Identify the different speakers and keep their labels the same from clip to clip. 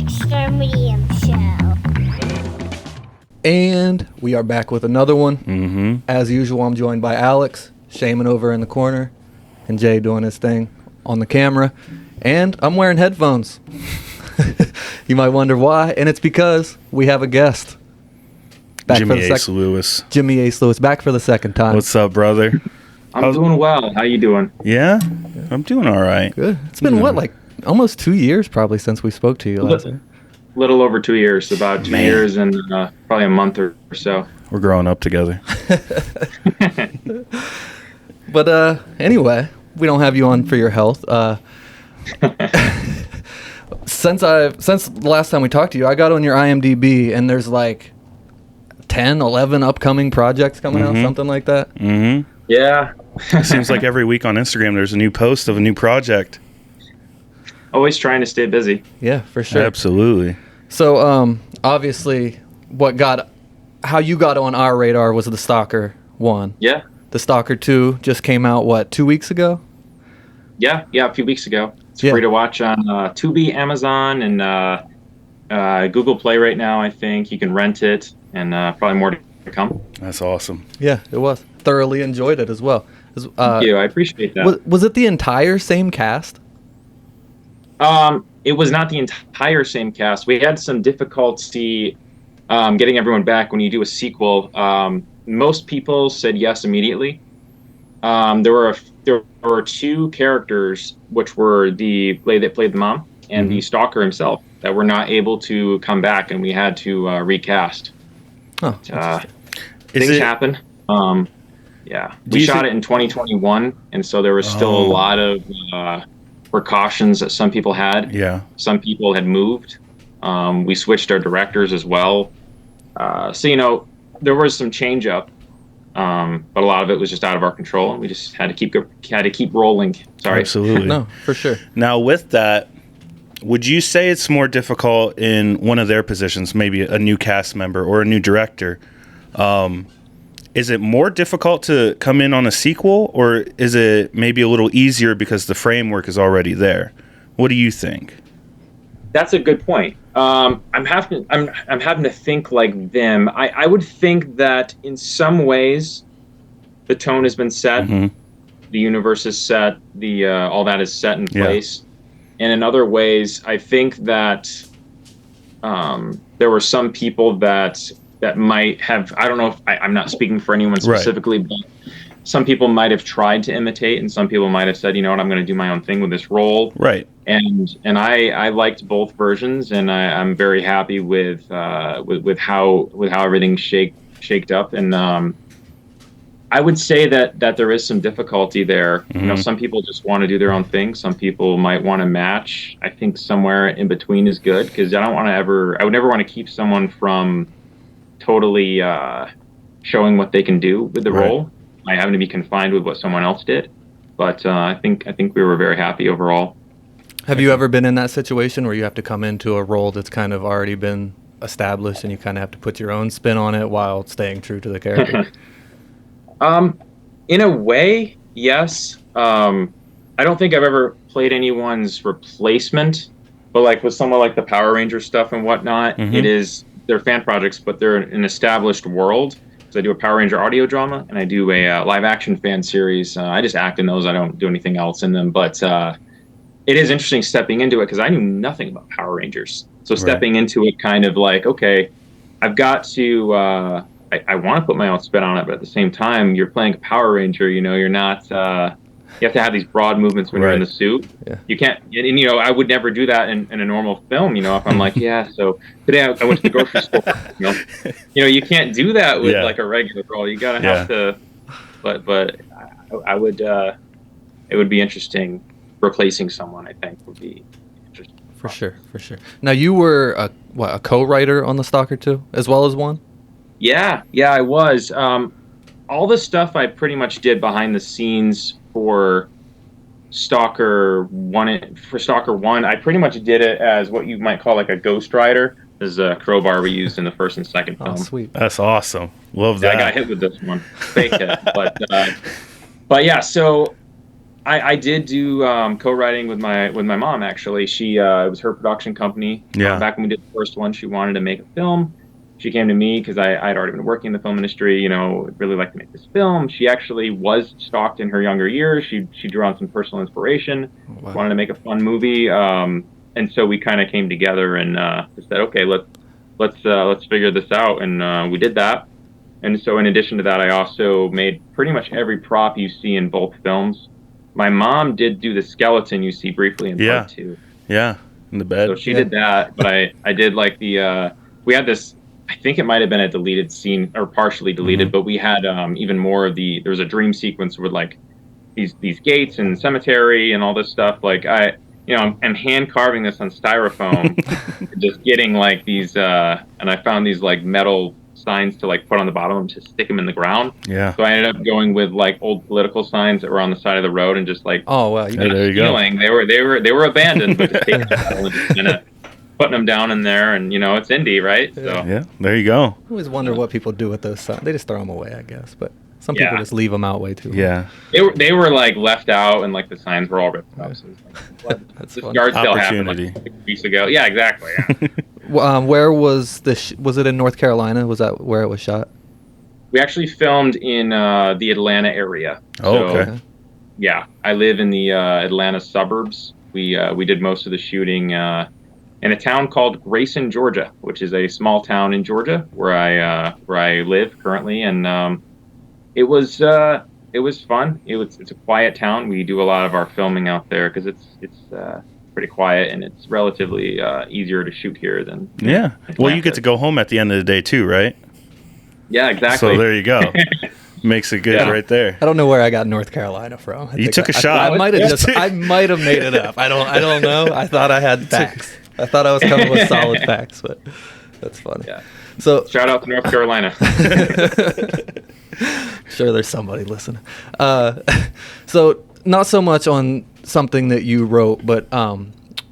Speaker 1: Extra Medium Show.
Speaker 2: And we are back with another one.
Speaker 3: Mm-hmm.
Speaker 2: As usual, I'm joined by Alex, Shaman over in the corner, and Jay doing his thing on the camera. And I'm wearing headphones. You might wonder why, and it's because we have a guest.
Speaker 3: Jimmy Ace Lewis.
Speaker 2: Jimmy Ace Lewis, back for the second time.
Speaker 3: What's up, brother?
Speaker 4: I'm doing well. How you doing?
Speaker 3: Yeah? I'm doing all right.
Speaker 2: Good. It's been, what, like almost 2 years probably since we spoke to you last year?
Speaker 4: Little over 2 years, about 2 years and probably a month or so.
Speaker 3: We're growing up together.
Speaker 2: But anyway, we don't have you on for your health. Since the last time we talked to you, I got on your IMDb and there's like 10, 11 upcoming projects coming out, something like that.
Speaker 3: Mm-hmm.
Speaker 4: Yeah.
Speaker 3: It seems like every week on Instagram there's a new post of a new project.
Speaker 4: Always trying to stay busy.
Speaker 2: Yeah, for sure.
Speaker 3: Absolutely.
Speaker 2: So, obviously, how you got on our radar was the Stalker 1.
Speaker 4: Yeah.
Speaker 2: The Stalker 2 just came out, 2 weeks ago?
Speaker 4: Yeah, a few weeks ago. It's
Speaker 2: Yeah.
Speaker 4: free to watch on Tubi, Amazon, and Google Play right now, I think. You can rent it, and probably more to come.
Speaker 3: That's awesome.
Speaker 2: Yeah, it was. Thoroughly enjoyed it as well.
Speaker 4: Thank you. I appreciate that.
Speaker 2: Was it the entire same cast?
Speaker 4: It was not the entire same cast. We had some difficulty getting everyone back when you do a sequel. Most people said yes immediately. There were two characters, which were that played the mom and the stalker himself, that were not able to come back, and we had to recast.
Speaker 2: Oh,
Speaker 4: Things happen. Yeah, we shot it in 2021, and so there was still a lot of precautions that some people had.
Speaker 3: Yeah.
Speaker 4: Some people had moved. We switched our directors as well. So there was some change up. But a lot of it was just out of our control, and we just had to keep rolling. Sorry.
Speaker 3: Absolutely.
Speaker 2: No, for sure.
Speaker 3: Now, with that, would you say it's more difficult in one of their positions, maybe a new cast member or a new director? Is it more difficult to come in on a sequel, or is it maybe a little easier because the framework is already there? What do you think?
Speaker 4: That's a good point. I'm having to think like them. I would think that in some ways, the tone has been set, the universe is set, all that is set in place, and in other ways, I think that there were some people that might have. I don't know if I'm not speaking for anyone specifically, but some people might have tried to imitate, and some people might have said, you know what, I'm going to do my own thing with this role.
Speaker 3: Right.
Speaker 4: And I liked both versions, and I'm very happy with how everything shaked up. And I would say that there is some difficulty there. Some people just want to do their own thing. Some people might want to match. I think somewhere in between is good, because I would never want to keep someone from totally showing what they can do with the role. I having to be confined with what someone else did. But I think we were very happy overall.
Speaker 2: Have you ever been in that situation where you have to come into a role that's kind of already been established and you kind of have to put your own spin on it while staying true to the character?
Speaker 4: In a way, yes. I don't think I've ever played anyone's replacement, but like with someone like the Power Ranger stuff and whatnot, they're fan projects, but they're an established world. So I do a Power Ranger audio drama, and I do a live action fan series. I just act in those. I don't do anything else in them, but it is interesting stepping into it because I knew nothing about Power Rangers. So stepping into it kind of like, okay, I've got to, I want to put my own spin on it, but at the same time, you're playing a Power Ranger, you're not, you have to have these broad movements when you're in the suit.
Speaker 2: Yeah.
Speaker 4: You can't, and I would never do that in a normal film, if I'm like, so today I went to the grocery store, you can't do that with like a regular role. You gotta have to, but I would, it would be interesting. Replacing someone, I think, would be interesting.
Speaker 2: For sure. Now, you were a co-writer on the Stalker 2 as well as 1? Yeah,
Speaker 4: I was. All the stuff I pretty much did behind the scenes for Stalker 1. For Stalker 1, I pretty much did it as what you might call like a ghostwriter. This is a crowbar we used in the first and second film.
Speaker 2: Oh, sweet.
Speaker 3: That's awesome. Love that.
Speaker 4: I got hit with this one. Faked it. But yeah, so I did do co-writing with my mom. Actually, she it was her production company.
Speaker 3: Yeah.
Speaker 4: Back when we did the first one, she wanted to make a film. She came to me because I'd already been working in the film industry. You know, really like to make this film. She actually was stalked in her younger years. She drew on some personal inspiration.
Speaker 2: Wow.
Speaker 4: Wanted to make a fun movie. And so we kind of came together and just said, okay, let's figure this out. And we did that. And so in addition to that, I also made pretty much every prop you see in both films. My mom did do the skeleton you see briefly in part 2.
Speaker 3: Yeah, in the bed.
Speaker 4: So she did that, but I did like the we had this, I think it might have been a deleted scene or partially deleted, but we had even more of there was a dream sequence with like these gates and cemetery and all this stuff. Like I'm hand carving this on styrofoam, just getting like these and I found these like metal signs to like put on the bottom and just stick them in the ground.
Speaker 3: Yeah.
Speaker 4: So I ended up going with like old political signs that were on the side of the road and just like
Speaker 2: Oh wow,
Speaker 3: there you go.
Speaker 4: They were abandoned, but just taking and just kind of putting them down in there, and it's indie, right? So
Speaker 3: Yeah, there you go.
Speaker 2: I always wonder what people do with those signs. They just throw them away, I guess. But some people
Speaker 4: Yeah.
Speaker 2: just leave them out way too long.
Speaker 3: Yeah.
Speaker 4: they were like left out, and like the signs were all ripped up. So it was like,
Speaker 2: That's
Speaker 4: this
Speaker 2: fun.
Speaker 4: yard sale happened
Speaker 3: Opportunity.
Speaker 4: like 6 weeks ago. Yeah, exactly. Yeah.
Speaker 2: Where was was it in North Carolina? Was that where it was shot?
Speaker 4: We actually filmed in the Atlanta area.
Speaker 3: Oh,
Speaker 4: So,
Speaker 3: okay.
Speaker 4: Yeah, I live in the Atlanta suburbs. We did most of the shooting in a town called Grayson, Georgia, which is a small town in Georgia where I live currently, and it was fun. It's a quiet town. We do a lot of our filming out there because it's pretty quiet, and it's relatively easier to shoot here than
Speaker 3: Yeah. Well, you
Speaker 4: Atlanta.
Speaker 3: get to go home at the end of the day too, right?
Speaker 4: Yeah, exactly.
Speaker 3: So there you go. Makes it good
Speaker 4: Yeah.
Speaker 3: right there.
Speaker 2: I don't know where I got North Carolina from. I
Speaker 3: You
Speaker 2: think
Speaker 3: took a
Speaker 2: I
Speaker 3: shot.
Speaker 2: might have made it up. I don't know. I thought I had facts. I thought I was coming with solid facts, but that's funny.
Speaker 4: Yeah.
Speaker 2: So
Speaker 4: Shout out to North Carolina.
Speaker 2: sure there's somebody listening. So not so much on something that you wrote, but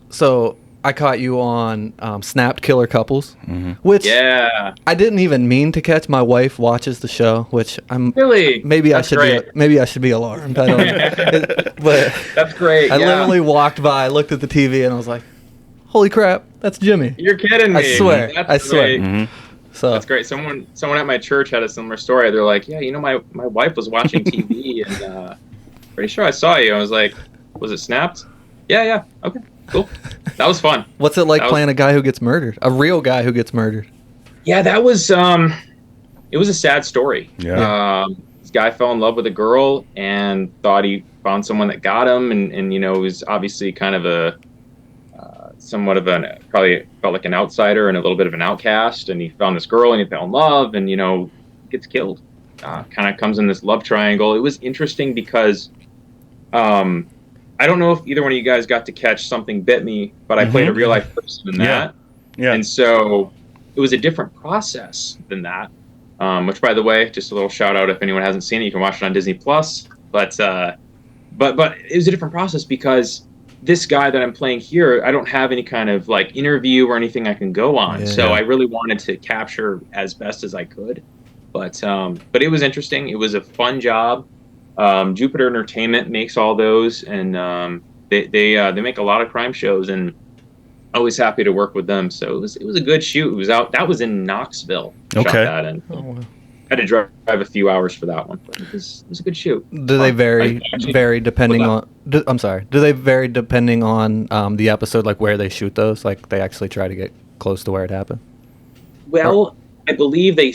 Speaker 2: so I caught you on Snapped Killer Couples, which
Speaker 4: Yeah.
Speaker 2: I didn't even mean to catch. My wife watches the show, which I'm
Speaker 4: Really?
Speaker 2: maybe
Speaker 4: That's great.
Speaker 2: I should be alarmed. I don't know. But
Speaker 4: That's great.
Speaker 2: I
Speaker 4: yeah.
Speaker 2: literally walked by, looked at the TV, and I was like, "Holy crap, that's Jimmy!"
Speaker 4: You're kidding me.
Speaker 2: I swear.
Speaker 4: That's
Speaker 2: I swear.
Speaker 4: great.
Speaker 3: Mm-hmm.
Speaker 2: So
Speaker 4: That's great. Someone at my church had a similar story. They're like, yeah, my wife was watching TV and pretty sure I saw you. I was like, was it Snapped? Yeah. Okay, cool. That was fun.
Speaker 2: what's it like
Speaker 4: That was-
Speaker 2: playing a guy who gets murdered? A real guy who gets murdered.
Speaker 4: Yeah, that was it was a sad story.
Speaker 3: Yeah.
Speaker 4: This guy fell in love with a girl and thought he found someone that got him, and it was obviously kind of a somewhat of probably felt like an outsider and a little bit of an outcast, and he found this girl and he fell in love and gets killed. Kind of comes in this love triangle. It was interesting because I don't know if either one of you guys got to catch Something Bit Me, but I played a real life person in that.
Speaker 3: Yeah.
Speaker 4: And so it was a different process than that, which, by the way, just a little shout out if anyone hasn't seen it, you can watch it on Disney Plus. But it was a different process because this guy that I'm playing here, I don't have any kind of like interview or anything I can go on.
Speaker 2: Yeah.
Speaker 4: So I really wanted to capture as best as I could. But it was interesting. It was a fun job. Jupiter Entertainment makes all those, and they make a lot of crime shows, and always happy to work with them. So it was a good shoot. It was out. That was in Knoxville. Shot
Speaker 3: Okay.
Speaker 4: that, and
Speaker 2: Oh, wow.
Speaker 4: had to drive a few hours for that one. But it was a good shoot.
Speaker 2: Do they vary depending
Speaker 4: What's
Speaker 2: on? I'm sorry. Do they vary depending on the episode, like where they shoot those? Like they actually try to get close to where it happened.
Speaker 4: Well, I believe they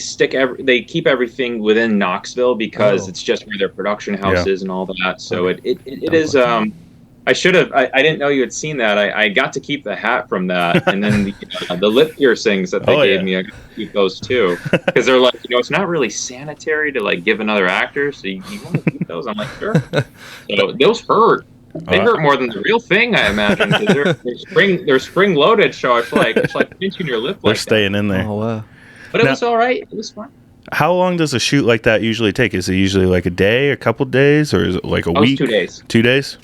Speaker 4: they keep everything within Knoxville because
Speaker 2: Oh.
Speaker 4: it's just where their production house
Speaker 3: Yeah.
Speaker 4: is and all that. So
Speaker 2: Okay.
Speaker 4: it is. I should have. I didn't know you had seen that. I got to keep the hat from that, and then the lip piercings that they
Speaker 3: Oh,
Speaker 4: gave
Speaker 3: yeah.
Speaker 4: me, I got to keep those too, because they're like, it's not really sanitary to like give another actor, so you want to keep those. I'm like, sure. So those hurt. They hurt more than the real thing, I imagine. 'Cause they're spring loaded, so it's like pinching your lip.
Speaker 3: They're
Speaker 4: Like that.
Speaker 3: staying in there.
Speaker 2: Oh wow.
Speaker 4: But it
Speaker 3: Now-
Speaker 4: was all right. It was fun.
Speaker 3: How long does a shoot like that usually take? Is it usually like a day, a couple days, or is it like a
Speaker 4: That was
Speaker 3: week?
Speaker 4: 2 days.
Speaker 3: 2 days?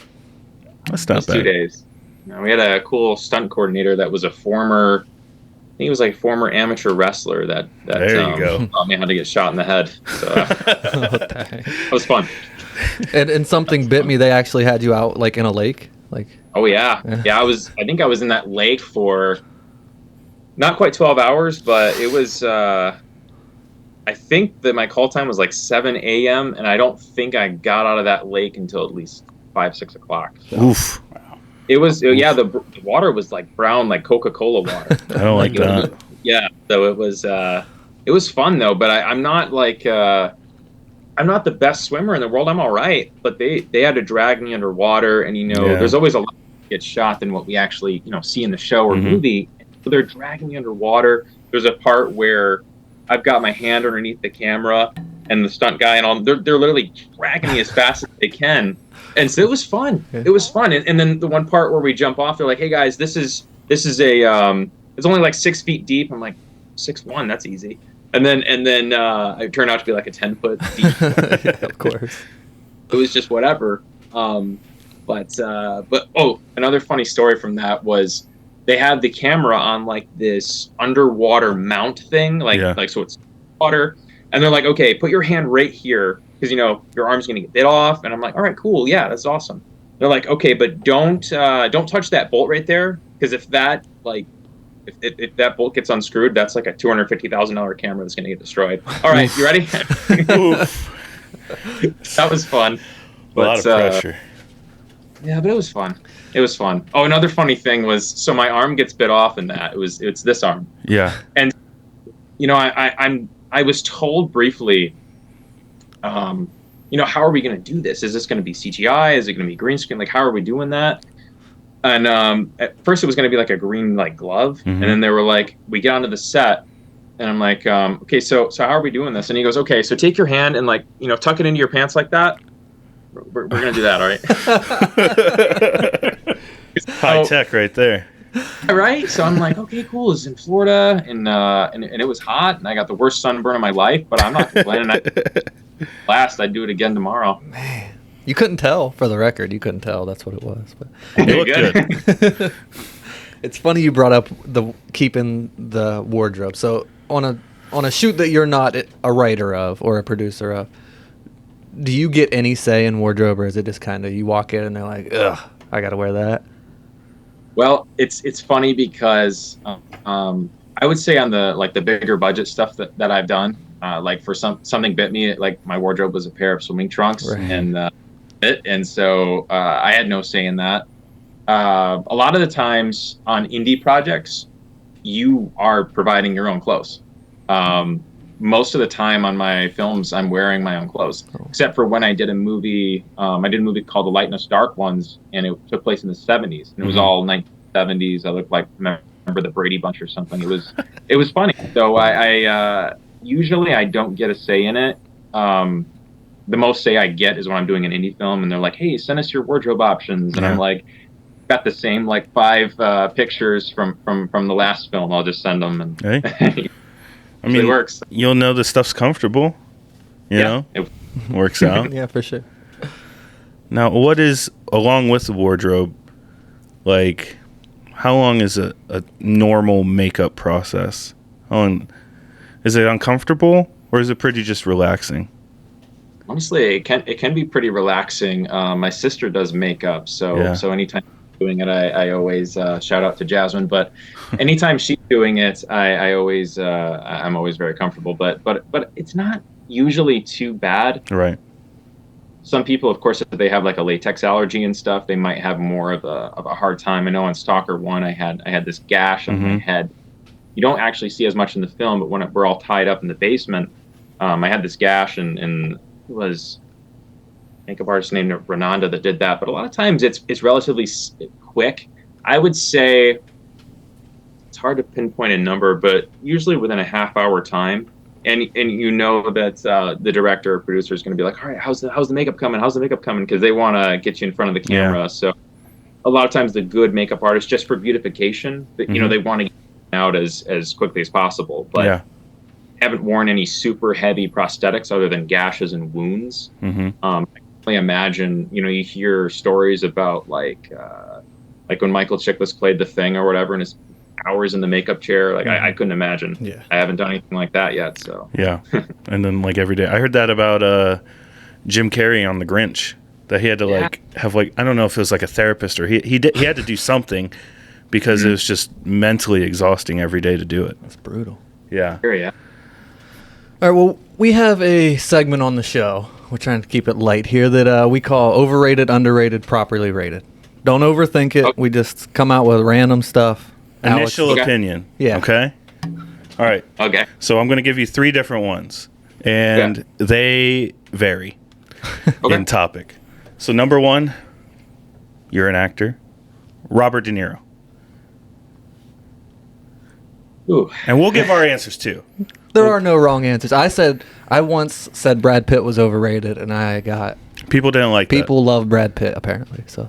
Speaker 3: That's
Speaker 4: It
Speaker 3: not
Speaker 4: was
Speaker 3: bad.
Speaker 4: 2 days. We had a cool stunt coordinator that was a former, I think he was like former amateur wrestler that
Speaker 3: There you go.
Speaker 4: taught me how to get shot in the head. So
Speaker 2: What the heck?
Speaker 4: it was fun.
Speaker 2: And Something Bit Me, they actually had you out like in a lake, like.
Speaker 4: Oh yeah. I think I was in that lake for not quite 12 hours, but it was. I think that my call time was like 7 a.m. and I don't think I got out of that lake until at least 5-6 o'clock. So
Speaker 3: Oof.
Speaker 4: it was the water was like brown, like Coca-Cola water.
Speaker 3: I don't like that.
Speaker 4: Yeah, so it was fun though. But I'm not like I'm not the best swimmer in the world. I'm all right, but they had to drag me underwater, and there's always a lot that gets shot than what we actually see in the show or movie. So they're dragging me underwater. There's a part where I've got my hand underneath the camera, and the stunt guy and all they're literally dragging me as fast as they can, and so it was fun. It was fun, and then the one part where we jump off, they're like, "Hey guys, this is a it's only like 6 feet deep." I'm like, 6'1", that's easy. And then I turned out to be like a 10-foot deep.
Speaker 2: Yeah, of course.
Speaker 4: It was just whatever. But another funny story from that was they had the camera on like this underwater mount thing, like so it's water, and they're like, okay, put your hand right here because your arm's gonna get bit off, and I'm like, all right, cool, yeah, that's awesome. They're like, okay, but don't touch that bolt right there because if that if that bolt gets unscrewed, that's like a $250,000 camera that's gonna get destroyed. All right, you ready? That was fun.
Speaker 3: A lot of pressure.
Speaker 4: Yeah, but it was fun. It was fun. Oh, another funny thing was, so my arm gets bit off in that. It's this arm.
Speaker 3: Yeah.
Speaker 4: And I was told briefly, how are we going to do this? Is this going to be CGI? Is it going to be green screen? Like, how are we doing that? And at first it was going to be like a green glove, and then they were like, we get onto the set, and I'm like, okay, so how are we doing this? And he goes, okay, so take your hand and tuck it into your pants like that. We're gonna do that, all right?
Speaker 3: High tech right there.
Speaker 4: Right? So I'm like, okay, cool. It's in Florida, and it was hot, and I got the worst sunburn of my life, but I'm not complaining. I'd do it again tomorrow.
Speaker 2: Man, you couldn't tell, for the record. You couldn't tell. That's what it was. But
Speaker 3: It looked good.
Speaker 2: It's funny you brought up keeping the wardrobe. So on a shoot that you're not a writer of or a producer of, do you get any say in wardrobe, or is it just kind of you walk in and they're like, ugh, I got to wear that?
Speaker 4: Well, it's funny because I would say on the bigger budget stuff that I've done, like for Something Bit Me, like my wardrobe was a pair of swimming trunks,
Speaker 2: right.
Speaker 4: and so I had no say in that. A lot of the times on indie projects, you are providing your own clothes. Most of the time on my films, I'm wearing my own clothes, except for when I did a movie. I did a movie called The Light and the Dark Ones, and it took place in the 70s. And it was all 1970s. I looked like, remember the Brady Bunch or something. It was funny. So I usually I don't get a say in it. The most say I get is when I'm doing an indie film, and they're like, "Hey, send us your wardrobe options," and I'm like, got the same 5 pictures from the last film. I'll just send them, and
Speaker 3: Hey. I mean,
Speaker 4: it works.
Speaker 3: You'll know the stuff's comfortable. You know? It works out.
Speaker 2: Yeah, for sure.
Speaker 3: Now, what is, along with the wardrobe, how long is a normal makeup process? How long, is it uncomfortable, or is it pretty just relaxing?
Speaker 4: Honestly, it can be pretty relaxing. My sister does makeup, so anytime I'm doing it, I always shout out to Jasmine. But anytime she's doing it, I'm always very comfortable. But it's not usually too bad.
Speaker 3: Right.
Speaker 4: Some people, of course, if they have a latex allergy and stuff, they might have more of a hard time. I know on Stalker 1, I had this gash on my head. You don't actually see as much in the film, but when we're all tied up in the basement, I had this gash, and it was a makeup artist named Renanda that did that. But a lot of times it's relatively quick. I would say it's hard to pinpoint a number, but usually within a half-hour time. And that the director or producer is going to be like, all right, how's the makeup coming? How's the makeup coming? Because they want to get you in front of the camera. Yeah. So a lot of times the good makeup artists, just for beautification, they want to get out as quickly as possible. But haven't worn any super heavy prosthetics other than gashes and wounds. I can only imagine, you hear stories about like when Michael Chiklis played The Thing or whatever, and his hours in the makeup chair. I couldn't imagine. Yeah. I haven't done anything like that yet. So
Speaker 3: yeah. And then every day, I heard that about Jim Carrey on The Grinch, that he had to have I don't know if it was like a therapist or he had to do something because it was just mentally exhausting every day to do it.
Speaker 2: That's brutal.
Speaker 3: Yeah.
Speaker 4: Sure, yeah.
Speaker 2: All right, well, we have a segment on the show. We're trying to keep it light here that we call overrated, underrated, properly rated. Don't overthink it.
Speaker 4: Okay.
Speaker 2: We just come out with random stuff.
Speaker 3: Initial
Speaker 2: Alex,
Speaker 3: opinion.
Speaker 2: Yeah.
Speaker 3: Okay. All right.
Speaker 4: Okay.
Speaker 3: So I'm going to give you 3 different ones, and they vary
Speaker 4: Okay.
Speaker 3: in topic. So number 1, you're an actor, Robert De Niro,
Speaker 4: Ooh.
Speaker 3: and we'll give our answers too.
Speaker 2: There are no wrong answers. I once said Brad Pitt was overrated, and I got
Speaker 3: People didn't like
Speaker 2: people love Brad Pitt apparently. So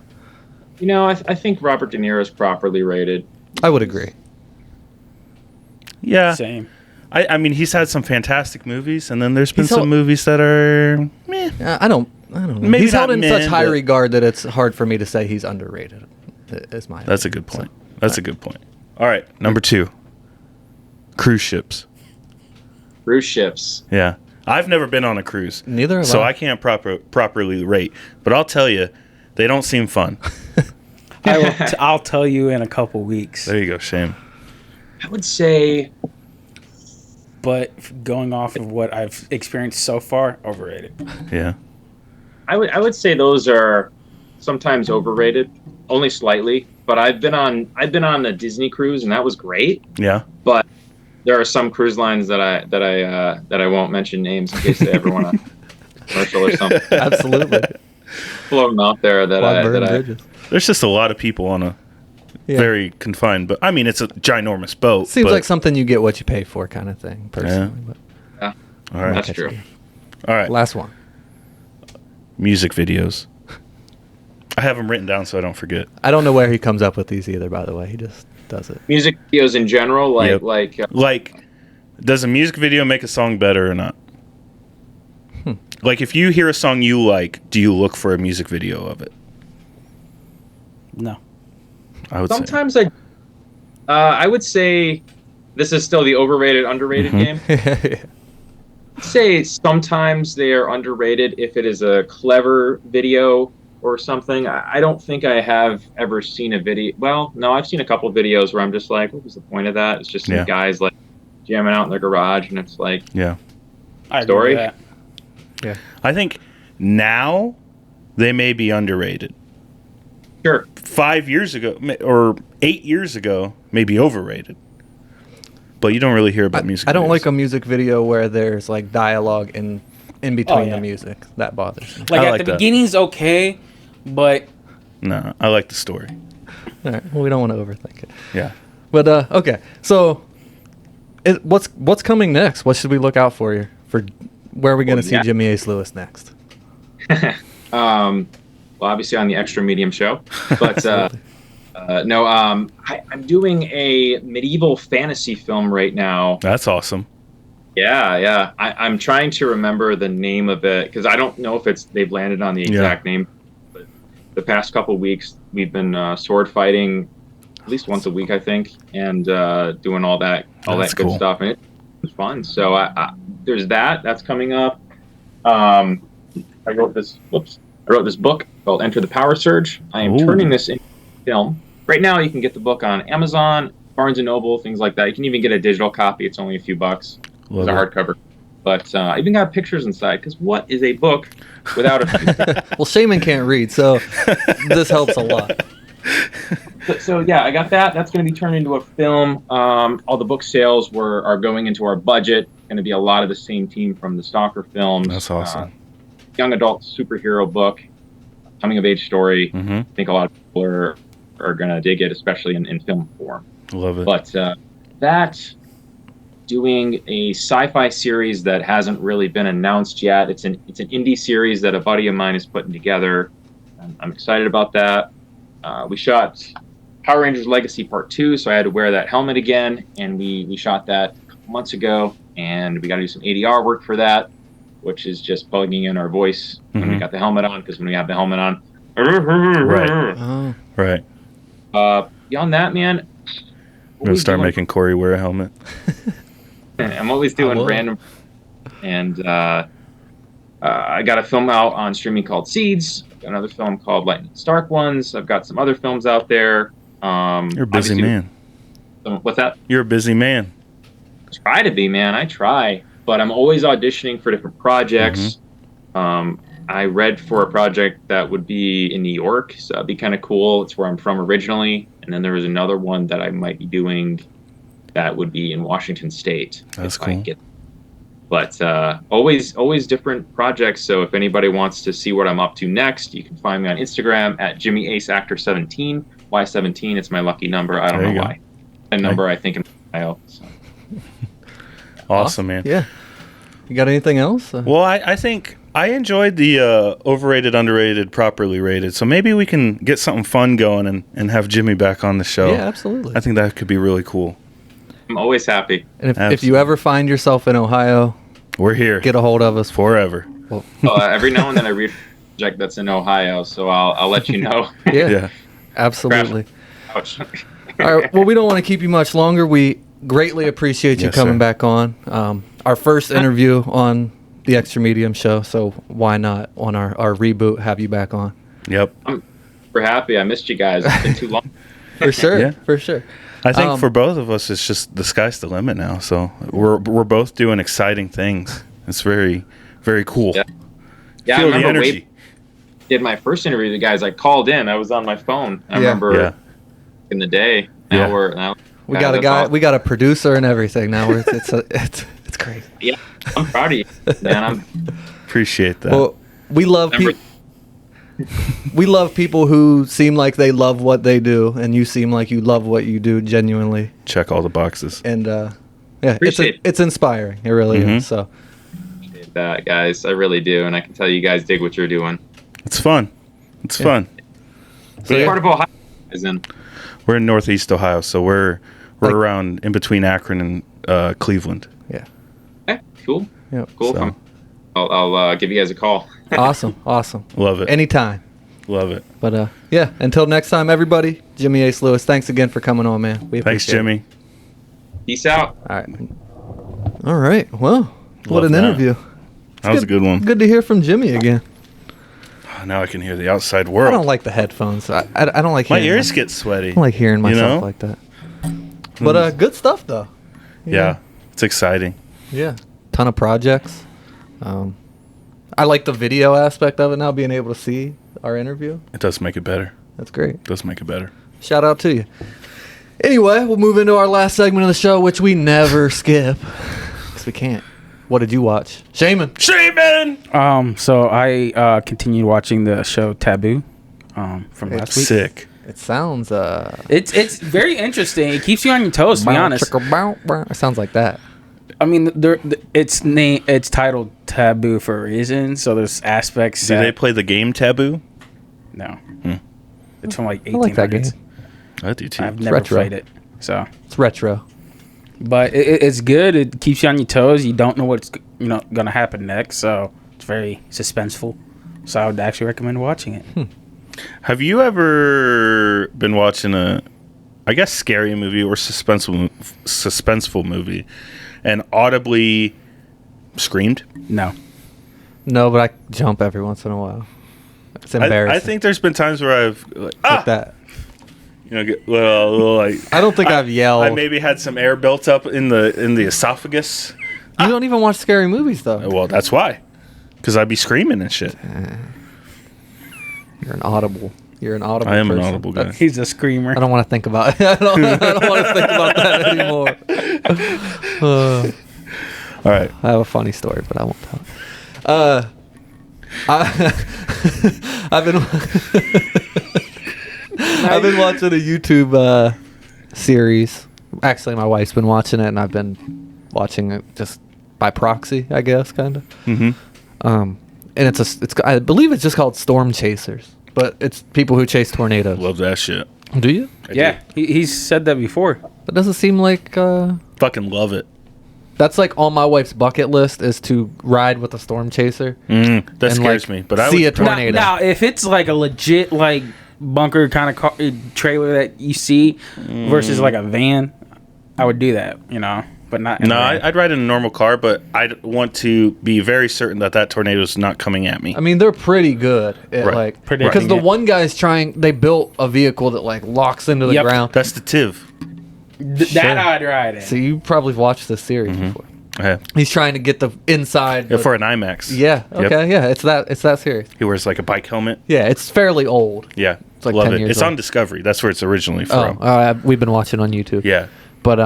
Speaker 4: You know, I think Robert De Niro is properly rated.
Speaker 2: I would agree.
Speaker 3: that. Yeah.
Speaker 5: Same.
Speaker 3: I mean, he's had some fantastic movies, and then there's been
Speaker 2: He's
Speaker 3: some
Speaker 2: held-
Speaker 3: movies that are meh.
Speaker 2: I don't know.
Speaker 3: Maybe
Speaker 2: He's held
Speaker 3: not
Speaker 2: in such
Speaker 3: men,
Speaker 2: high
Speaker 3: but-
Speaker 2: regard that it's hard for me to say he's underrated. Is my
Speaker 3: That's a
Speaker 2: opinion.
Speaker 3: good point. That's a good point. All right. Number 2, cruise ships.
Speaker 4: Cruise ships.
Speaker 3: Yeah. I've never been on a cruise.
Speaker 2: Neither have
Speaker 3: So
Speaker 2: I.
Speaker 3: I can't properly rate. But I'll tell you, they don't seem fun.
Speaker 5: I'll tell you in a couple weeks.
Speaker 3: There you go, Shane.
Speaker 4: I would say
Speaker 5: But going off of what I've experienced so far, overrated.
Speaker 3: Yeah.
Speaker 4: I would say those are sometimes overrated, only slightly. But I've been on a Disney cruise, and that was great.
Speaker 3: Yeah.
Speaker 4: But there are some cruise lines that I won't mention names in case they ever want a commercial or something.
Speaker 2: Absolutely.
Speaker 4: Float them out there
Speaker 2: Why burn bridges?
Speaker 3: There's just a lot of people on a
Speaker 2: Yeah.
Speaker 3: very confined, but I mean, it's a ginormous boat.
Speaker 2: Seems
Speaker 3: but,
Speaker 2: like something you get what you pay for kind of thing, personally. But
Speaker 3: All right.
Speaker 4: That's true.
Speaker 3: All right.
Speaker 2: last one.
Speaker 3: Music videos. I have them written down so I don't forget.
Speaker 2: I don't know where he comes up with these either, by the way. He just does it.
Speaker 4: Music videos in general,
Speaker 3: Yep.
Speaker 4: like
Speaker 3: Does a music video make a song better or not? Like, if you hear a song you like, do you look for a music video of it?
Speaker 5: No.
Speaker 3: I would say.
Speaker 4: sometimes I would say this is still the overrated underrated game. I'd say sometimes they are underrated if it is a clever video or something. I don't think I have ever seen a video. Well, no, I've seen a couple videos where I'm just like, what was the point of that? It's just some
Speaker 3: Yeah.
Speaker 4: guys like jamming out in their garage, and it's like,
Speaker 3: Yeah.
Speaker 5: I agree
Speaker 4: Story?
Speaker 5: with that.
Speaker 3: I think now they may be underrated.
Speaker 4: sure,
Speaker 3: 5 years ago or 8 years ago, maybe overrated. But you don't really hear about music.
Speaker 2: I don't
Speaker 3: videos.
Speaker 2: like a music video where there's like dialogue in between
Speaker 5: yeah.
Speaker 2: the music. That bothers me.
Speaker 5: Like
Speaker 3: I
Speaker 5: at
Speaker 3: like
Speaker 5: the
Speaker 3: that.
Speaker 5: beginning's okay, but
Speaker 3: No, I like the story.
Speaker 2: All right. Well, we don't want to overthink it.
Speaker 3: Yeah.
Speaker 2: But okay. So, what's coming next? What should we look out for here? For where are we going to see
Speaker 4: yeah.
Speaker 2: Jimmy Ace Lewis next?
Speaker 4: well, obviously on the Extra Medium show, but no, I'm doing a medieval fantasy film right now.
Speaker 3: That's awesome.
Speaker 4: Yeah. I'm trying to remember the name of it because I don't know if they've landed on the exact name. But the past couple weeks we've been sword fighting at least once a week, I think, and doing all that
Speaker 3: That's
Speaker 4: good
Speaker 3: cool.
Speaker 4: stuff, and it's fun. So there's that's coming up. I wrote this book called Enter the Power Surge. I am
Speaker 3: Ooh.
Speaker 4: turning this into film. Right now, you can get the book on Amazon, Barnes & Noble, things like that. You can even get a digital copy. It's only a few bucks.
Speaker 3: Love
Speaker 4: It's a
Speaker 3: it.
Speaker 4: hardcover. But I even got pictures inside, because what is a book without a...
Speaker 2: Well, Shaman can't read, so this helps a lot.
Speaker 4: So yeah, I got that. That's going to be turned into a film. All the book sales are going into our budget. Going to be a lot of the same team from the Stalker films.
Speaker 3: That's awesome.
Speaker 4: Young adult superhero book, coming of age story.
Speaker 3: Mm-hmm.
Speaker 4: I think a lot of people are going to dig it, especially in film form.
Speaker 3: Love it.
Speaker 4: But that doing a sci-fi series that hasn't really been announced yet. It's an indie series that a buddy of mine is putting together. I'm excited about that. We shot Power Rangers Legacy Part 2, so I had to wear that helmet again, and we shot that a couple months ago, and we got to do some ADR work for that, which is just plugging in our voice when we
Speaker 3: Mhm.
Speaker 4: got the helmet on, because when we have the helmet on,
Speaker 3: Right.
Speaker 2: Oh,
Speaker 3: Right.
Speaker 4: Beyond that, man,
Speaker 3: I'm gonna start making Corey wear a helmet.
Speaker 4: I'm always doing
Speaker 2: will.
Speaker 4: random, and I got a film out on streaming called Seeds. Got another film called Lightning Stark Ones. I've got some other films out there.
Speaker 3: You're a busy man.
Speaker 4: What's that?
Speaker 3: You're a busy man.
Speaker 4: Try to be, man. I try, but I'm always auditioning for different projects. I read for a project that would be in New York, so that'd be kind of cool. It's where I'm from originally, and then there was another one that I might be doing that would be in Washington State.
Speaker 3: That's
Speaker 4: if I
Speaker 3: cool.
Speaker 4: But always different projects. So if anybody wants to see what I'm up to next, you can find me on Instagram at JimmyAceActor17. Why 17? It's my lucky number. I don't
Speaker 3: There
Speaker 4: know
Speaker 3: you go.
Speaker 4: why. A number I think in my bio. So.
Speaker 3: Awesome, man.
Speaker 2: Yeah. You got anything else?
Speaker 3: Well, I think I enjoyed the overrated, underrated, properly rated. So maybe we can get something fun going and have Jimmy back on the show.
Speaker 2: Yeah, absolutely.
Speaker 3: I think that could be really cool.
Speaker 4: I'm always happy.
Speaker 2: And if you
Speaker 3: Absolutely.
Speaker 2: ever find yourself in Ohio,
Speaker 3: We're here.
Speaker 2: get a hold of us.
Speaker 3: forever.
Speaker 4: Every now and then I read a project that's in Ohio, so I'll let you know.
Speaker 2: Yeah,
Speaker 3: Yeah.
Speaker 2: absolutely.
Speaker 4: Ouch.
Speaker 2: All right. Well, we don't want to keep you much longer. We greatly appreciate you
Speaker 3: Yes,
Speaker 2: coming
Speaker 3: sir.
Speaker 2: back on. Our first interview on the Extra Medium show, so why not on our reboot have you back on?
Speaker 3: Yep.
Speaker 4: We're happy. I missed you guys. It's been too long.
Speaker 2: For sure.
Speaker 3: Yeah.
Speaker 2: For sure.
Speaker 3: I think
Speaker 2: Um,
Speaker 3: for both of us, it's just the sky's the limit now. So we're both doing exciting things. It's very, very cool.
Speaker 4: Yeah. Yeah, I
Speaker 3: Feel the
Speaker 4: remember
Speaker 3: energy.
Speaker 4: did my first interview with the guys. I called in. I was on my phone. I
Speaker 2: Yeah.
Speaker 4: remember
Speaker 3: Yeah.
Speaker 4: in the day.
Speaker 3: Yeah.
Speaker 2: We got a
Speaker 4: that's
Speaker 2: guy.
Speaker 4: awesome.
Speaker 2: We got a producer and everything now. It's crazy.
Speaker 4: Yeah, I'm proud of you, man.
Speaker 3: Appreciate that.
Speaker 2: Well, we love
Speaker 4: Remember-
Speaker 2: people. We love people who seem like they love what they do, and you seem like you love what you do genuinely.
Speaker 3: Check all the boxes.
Speaker 2: And yeah,
Speaker 4: Appreciate it.
Speaker 2: it's inspiring. It really
Speaker 3: Mhm.
Speaker 2: is. So
Speaker 4: That, guys, I really do, and I can tell you guys dig what you're doing.
Speaker 3: It's fun. It's
Speaker 2: Yeah.
Speaker 3: fun.
Speaker 4: So
Speaker 2: yeah.
Speaker 4: part of Ohio is in.
Speaker 3: We're in Northeast Ohio, so we're
Speaker 2: Like-
Speaker 3: around in between Akron and Cleveland.
Speaker 2: yeah,
Speaker 4: Okay, cool.
Speaker 2: yep.
Speaker 4: Cool.
Speaker 3: So.
Speaker 4: I'll give you guys a call.
Speaker 2: Awesome.
Speaker 3: Love it.
Speaker 2: Anytime.
Speaker 3: Love it.
Speaker 2: But yeah, until next time, everybody. Jimmy Ace Lewis, thanks again for coming on, man. We
Speaker 3: Thanks,
Speaker 2: appreciate it.
Speaker 3: Jimmy.
Speaker 4: Peace out.
Speaker 2: All right. All right. Well, what
Speaker 3: Love
Speaker 2: an
Speaker 3: that.
Speaker 2: interview.
Speaker 3: That was a good one.
Speaker 2: Good to hear from Jimmy again.
Speaker 3: Now I can hear the outside
Speaker 2: I
Speaker 3: world.
Speaker 2: don't like the headphones. I don't like
Speaker 3: My
Speaker 2: hearing
Speaker 3: ears
Speaker 2: my-
Speaker 3: get sweaty.
Speaker 2: I don't like hearing myself
Speaker 3: know? Hmm.
Speaker 2: like that. But good stuff though.
Speaker 3: Yeah, it's exciting.
Speaker 2: Yeah. Ton of projects. I like the video aspect of it now, being able to see our interview.
Speaker 3: It does make it better.
Speaker 2: That's great.
Speaker 3: It does make it better.
Speaker 2: Shout out to you. Anyway, we'll move into our last segment of the show, which we never skip. Because we can't. What did you watch? Shaman.
Speaker 3: Shaman!
Speaker 5: So I continued watching the show Taboo from last week.
Speaker 3: Sick.
Speaker 2: It sounds
Speaker 5: It's very interesting. It keeps you on your toes, to be honest.
Speaker 2: It sounds like that.
Speaker 5: I mean, it's titled Taboo for a reason. So there's aspects.
Speaker 3: Do
Speaker 5: that,
Speaker 3: they play the game Taboo?
Speaker 5: No, it's from like 1800s.
Speaker 2: I like that game.
Speaker 3: I do too.
Speaker 5: I've never
Speaker 2: retro.
Speaker 5: played it, so
Speaker 2: It's retro.
Speaker 5: but it's good. It keeps you on your toes. You don't know what's gonna happen next, so it's very suspenseful. So I would actually recommend watching it.
Speaker 3: Have you ever been watching I guess, scary movie or suspenseful movie and audibly screamed?
Speaker 5: No,
Speaker 2: No, but I jump every once in a while. It's embarrassing.
Speaker 3: I think there's been times where I've like
Speaker 2: that.
Speaker 3: get well, like
Speaker 2: I don't think I've yelled.
Speaker 3: I maybe had some air built up in the esophagus.
Speaker 2: You don't even watch scary movies though.
Speaker 3: Well, that's why, because I'd be screaming and shit.
Speaker 2: You're an audible. You're an audible.
Speaker 3: I am an
Speaker 2: person.
Speaker 3: audible guy.
Speaker 5: he's a screamer.
Speaker 2: I don't want to think about it. I don't want to think about that anymore.
Speaker 3: All right.
Speaker 2: I have a funny story, but I won't tell it. I've been I've been watching a YouTube series. Actually, my wife's been watching it, and I've been watching it just by proxy, I guess, kind of.
Speaker 3: Mm-hmm.
Speaker 2: And it's I believe it's just called Storm Chasers, but it's people who chase tornadoes.
Speaker 3: Love that shit.
Speaker 2: Do you?
Speaker 3: I
Speaker 5: Yeah,
Speaker 3: do.
Speaker 5: he's said that before.
Speaker 2: That doesn't seem like
Speaker 3: Fucking love it.
Speaker 2: that's like on my wife's bucket list is to ride with a storm chaser.
Speaker 3: That
Speaker 2: And,
Speaker 3: scares
Speaker 2: like,
Speaker 3: me. But I
Speaker 2: see
Speaker 3: would
Speaker 2: a tornado.
Speaker 5: Now, if it's like a legit like bunker kind of trailer that you see versus like a van, I would do that. but not. In
Speaker 3: No,
Speaker 5: the rain.
Speaker 3: I'd ride in a normal car, but I'd want to be very certain that tornado is not coming at me.
Speaker 2: I mean, they're pretty good at
Speaker 3: Right.
Speaker 2: like
Speaker 5: Predicting
Speaker 2: because the
Speaker 5: it.
Speaker 2: one guy's trying. They built a vehicle that like locks into the
Speaker 5: Yep.
Speaker 2: ground.
Speaker 3: That's the TIV.
Speaker 5: That I'd ride in.
Speaker 2: So you probably watched this series before.
Speaker 3: Yeah.
Speaker 2: He's trying to get the inside.
Speaker 3: Yeah, for an IMAX.
Speaker 2: Yeah.
Speaker 3: Yep.
Speaker 2: Okay. Yeah. It's that series.
Speaker 3: He wears like a bike helmet.
Speaker 2: Yeah. It's fairly old.
Speaker 3: Yeah.
Speaker 2: It's like
Speaker 3: Love
Speaker 2: 10
Speaker 3: it.
Speaker 2: years
Speaker 3: It's
Speaker 2: old.
Speaker 3: on Discovery. That's where it's originally
Speaker 2: Oh,
Speaker 3: from.
Speaker 2: we've been watching on YouTube.
Speaker 3: Yeah.
Speaker 2: But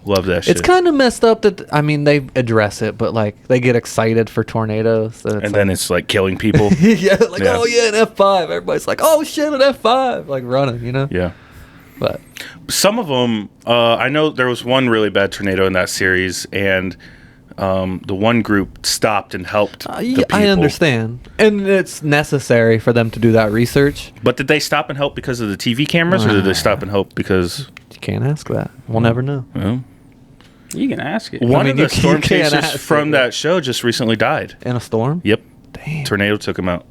Speaker 3: Love that shit.
Speaker 2: it's kind of messed up that I mean they address it, but like they get excited for tornadoes. So
Speaker 3: and then it's like killing people.
Speaker 2: yeah, like
Speaker 3: Yeah.
Speaker 2: oh yeah, an F5. Everybody's like, oh shit, an F5, like running, you know.
Speaker 3: Yeah.
Speaker 2: But
Speaker 3: Some of them, I know there was one really bad tornado in that series, and the one group stopped and helped the
Speaker 2: yeah,
Speaker 3: people.
Speaker 2: I understand, and it's necessary for them to do that research.
Speaker 3: But did they stop and help because of the TV cameras, or did they stop and help because...
Speaker 2: You can't ask that. We'll never know.
Speaker 3: Well,
Speaker 5: You can ask it.
Speaker 3: one
Speaker 2: mean,
Speaker 3: of the
Speaker 2: you
Speaker 3: storm
Speaker 2: can't
Speaker 3: chasers
Speaker 2: ask
Speaker 3: from
Speaker 2: it.
Speaker 3: that show just recently died.
Speaker 2: In a storm.
Speaker 3: Yep.
Speaker 2: Damn.
Speaker 3: Tornado took him out.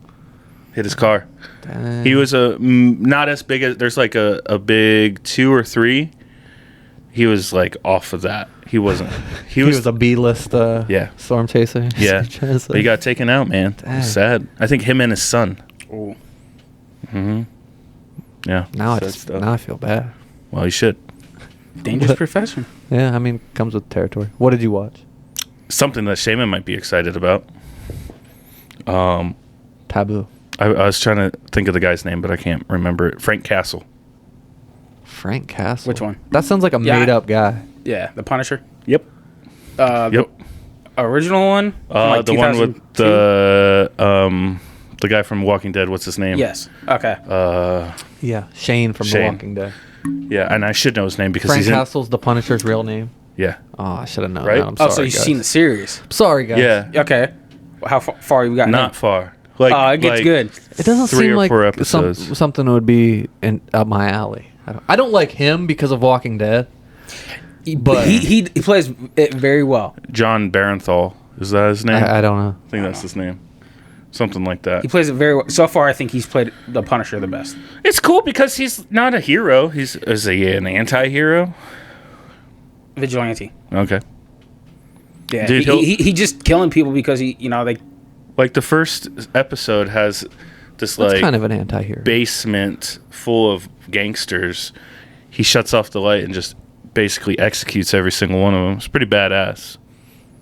Speaker 3: Hit his car.
Speaker 2: Dang.
Speaker 3: He was not as big as... There's like a big 2 or 3. He was like off of that. He wasn't.
Speaker 2: He was a B-list
Speaker 3: Yeah.
Speaker 2: storm chaser.
Speaker 3: Yeah.
Speaker 2: Trying to say.
Speaker 3: But he got taken out, man.
Speaker 2: Dang.
Speaker 3: Sad. I think him and his son.
Speaker 5: Ooh.
Speaker 3: Yeah.
Speaker 2: now
Speaker 3: Sad stuff.
Speaker 2: now I feel bad.
Speaker 3: Well, you should.
Speaker 5: Dangerous profession.
Speaker 2: Yeah, I mean, comes with territory. What did you watch?
Speaker 3: Something that Shaman might be excited about.
Speaker 2: Taboo.
Speaker 3: I was trying to think of the guy's name, but I can't remember it. Frank Castle.
Speaker 2: Frank Castle.
Speaker 5: Which one?
Speaker 2: That sounds like a
Speaker 5: Yeah.
Speaker 2: made-up guy.
Speaker 5: Yeah, the Punisher.
Speaker 3: Yep.
Speaker 5: The original one. from, like,
Speaker 3: The one with
Speaker 5: 2002?
Speaker 3: the guy from Walking Dead. What's his name?
Speaker 5: Yes. Okay.
Speaker 2: Yeah, Shane from The
Speaker 3: Shane.
Speaker 2: Walking Dead.
Speaker 3: Yeah, and I should know his name because
Speaker 2: Frank
Speaker 3: he's in.
Speaker 2: Castle's the Punisher's real name.
Speaker 3: Yeah.
Speaker 2: Oh, I should have known
Speaker 3: Right?
Speaker 2: that. I'm
Speaker 5: Oh,
Speaker 2: sorry,
Speaker 5: so you've
Speaker 2: guys.
Speaker 5: seen the series?
Speaker 2: Sorry, guys.
Speaker 3: Yeah.
Speaker 5: Okay. How far you got?
Speaker 3: Not far. Like,
Speaker 5: It gets
Speaker 3: like
Speaker 5: good.
Speaker 2: It doesn't
Speaker 3: 3
Speaker 2: seem
Speaker 3: or
Speaker 2: like
Speaker 3: 4 episodes.
Speaker 2: something would be up my alley. I don't like him because of Walking Dead.
Speaker 5: But he plays it very well.
Speaker 3: John Barenthal. Is that his name?
Speaker 2: I don't know.
Speaker 3: I think that's his name. Something like that.
Speaker 5: He plays it very well. So far, I think he's played the Punisher the best.
Speaker 3: It's cool because he's not a hero. Is he an anti-hero?
Speaker 5: Vigilante.
Speaker 3: Okay.
Speaker 5: Yeah.
Speaker 3: Dude,
Speaker 5: he just killing people because they.
Speaker 3: Like the first episode has this
Speaker 2: That's
Speaker 3: like
Speaker 2: kind of an anti-hero.
Speaker 3: basement full of gangsters. He shuts off the light and just basically executes every single one of them. It's pretty badass.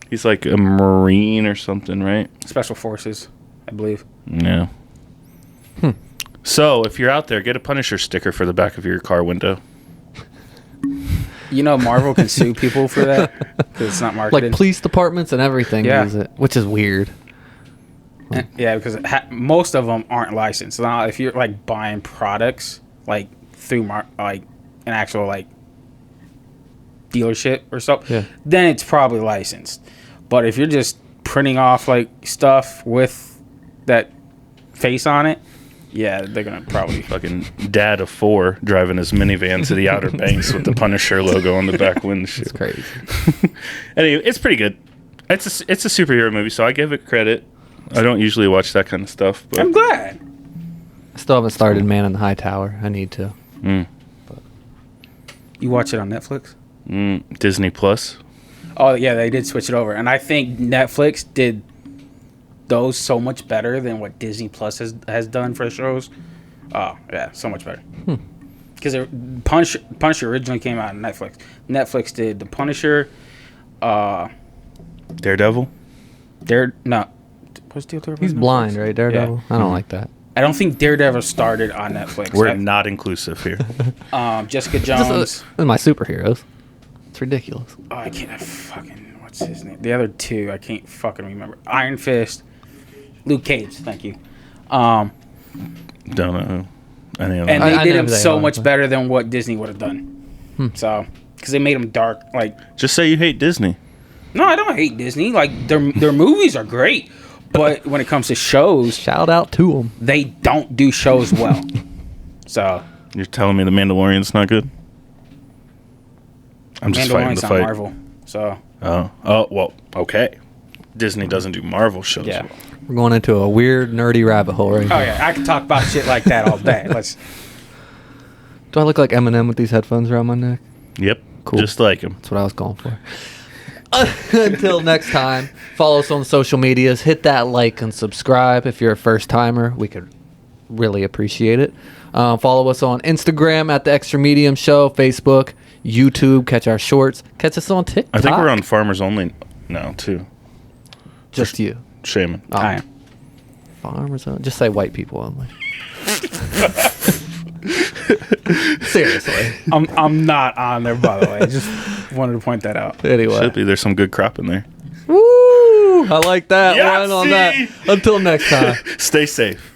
Speaker 3: He's like a Marine or something, right?
Speaker 5: Special Forces, I believe.
Speaker 3: Yeah. So if you're out there, get a Punisher sticker for the back of your car window.
Speaker 5: Marvel can sue people for that because it's not marketed.
Speaker 2: Like police departments and everything
Speaker 5: Yeah.
Speaker 2: use it, which is weird.
Speaker 5: Yeah, because most of them aren't licensed. Now, if you're like buying products like through like an actual like dealership or something,
Speaker 2: Yeah.
Speaker 5: then it's probably licensed. But if you're just printing off like stuff with that face on it, yeah, they're gonna probably
Speaker 3: Fucking dad of 4 driving his minivan to the Outer Banks with the Punisher logo on the back windshield.
Speaker 2: It's crazy.
Speaker 3: Anyway, it's pretty good. It's a superhero movie, so I give it credit. I don't usually watch that kind of stuff, but
Speaker 5: I'm glad.
Speaker 2: I still haven't started Man in the High Tower. I need to.
Speaker 5: You watch it on Netflix?
Speaker 3: Disney Plus.
Speaker 5: Oh yeah, they did switch it over, and I think Netflix did those so much better than what Disney Plus has done for shows. Oh yeah, so much better. Because Punisher originally came out on Netflix. Netflix did the Punisher.
Speaker 3: Daredevil.
Speaker 5: What's Daredevil?
Speaker 2: He's blind, right? Daredevil.
Speaker 5: Yeah.
Speaker 2: I don't like that.
Speaker 5: I don't think Daredevil started on Netflix.
Speaker 3: We're not inclusive here.
Speaker 5: Jessica Jones.
Speaker 2: My superheroes. It's ridiculous.
Speaker 5: Oh, I can't fucking. What's his name? The other two, I can't fucking remember. Iron Fist. Luke Cage. Thank you.
Speaker 3: Don't know any of
Speaker 5: And
Speaker 3: them.
Speaker 5: they
Speaker 2: I
Speaker 5: did
Speaker 2: know
Speaker 5: him
Speaker 2: who they
Speaker 5: so
Speaker 2: are,
Speaker 5: much
Speaker 2: but-
Speaker 5: better than what Disney would have done. So, because they made him dark. Like,
Speaker 3: Just say you hate Disney.
Speaker 5: no, I don't hate Disney. Like, their movies are great, but when it comes to shows,
Speaker 2: Shout out to them.
Speaker 5: they don't do shows well. So,
Speaker 3: You're telling me the Mandalorian's not good? I'm just fighting the
Speaker 5: Mandalorian's not
Speaker 3: fight.
Speaker 5: Marvel. So,
Speaker 3: Oh, well, okay. Disney doesn't do Marvel shows.
Speaker 5: yeah.
Speaker 3: well.
Speaker 2: We're going into a weird, nerdy rabbit hole right
Speaker 5: Oh
Speaker 2: now.
Speaker 5: yeah, I can talk about shit like that all day. Let's.
Speaker 2: Do I look like Eminem with these headphones around my neck?
Speaker 3: Yep.
Speaker 2: Cool.
Speaker 3: Just like him.
Speaker 2: That's what I was going for. Until next time, follow us on social medias. Hit that like and subscribe if you're a first timer. We could really appreciate it. Follow us on Instagram at the Extra Medium Show, Facebook, YouTube. Catch our shorts. Catch us on TikTok.
Speaker 3: I think we're on Farmers Only now too.
Speaker 2: Just you.
Speaker 3: Shaman.
Speaker 2: Oh,
Speaker 5: I am.
Speaker 2: Farmers only. Just say white people only. Seriously.
Speaker 5: I'm not on there, by the way. Just wanted to point that out.
Speaker 2: Anyway.
Speaker 3: Should be. There's some good crop in there.
Speaker 2: Woo! I like that
Speaker 3: Yahtzee!
Speaker 2: one on that. Until next time.
Speaker 3: Stay safe.